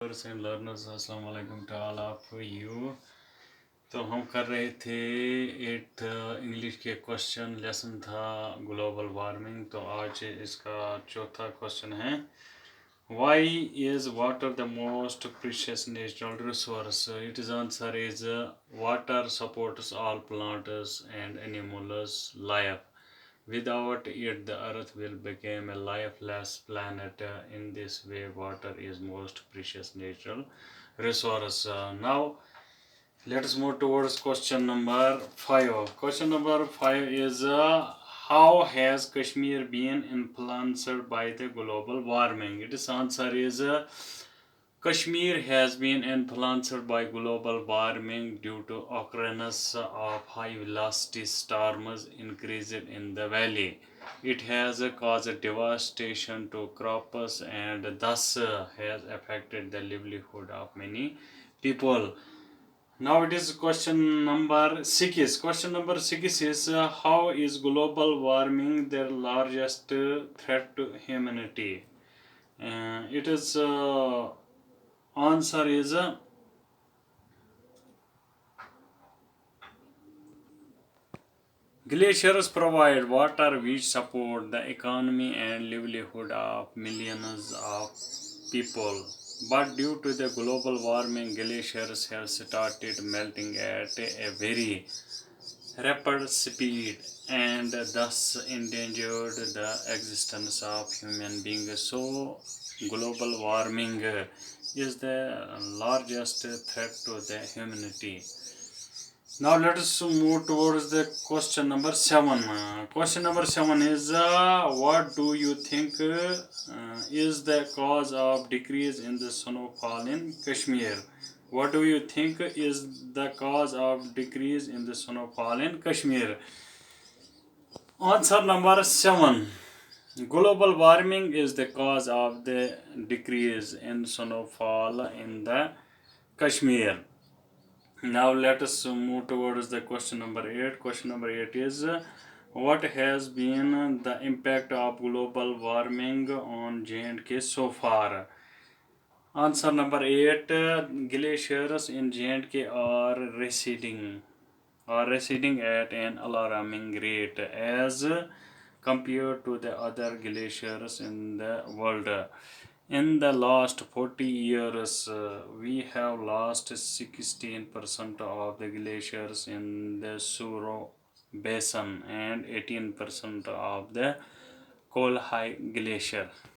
And learners अस्सलाम वालेकुम to all of you. तो हम कर रहे थे 8th इंग्लिश के क्वेश्चन। लेसन था ग्लोबल वार्मिंग। तो आज इसका चौथा क्वेश्चन है, why is water the most precious natural resource? It is answer is water supports all plants and animals life. Without it, the earth will become a lifeless planet. In this way, water is most precious natural resource. Now, let us move towards question number 5. Question number 5 is how has Kashmir been influenced by the global warming? Its answer is Kashmir has been influenced by global warming due to occurrence of high velocity storms increased in the valley. It has caused devastation to crops and thus has affected the livelihood of many people. Now it is question number 6. Question number 6 is how is global warming the largest threat to humanity? It is answer is glaciers provide water which support the economy and livelihood of millions of people. But due to the global warming, glaciers have started melting at a very rapid speed and thus endangered the existence of human beings. So, global warming is the largest threat to the humanity. Now let us move towards the question number 7. Question number 7 is what do you think is the cause of decrease in the snowfall in Kashmir? What do you think is the cause of decrease in the snowfall in Kashmir? Answer number 7. Global warming is the cause of the decrease in snowfall in the Kashmir. Now let us move towards the question number 8. Question number 8 is what has been the impact of global warming on J&K so far? Answer number 8, glaciers in J&K are receding at an alarming rate as compared to the other glaciers in the world. In the last 40 years, we have lost 16% of the glaciers in the Suro Basin and 18% of the Kolhai Glacier.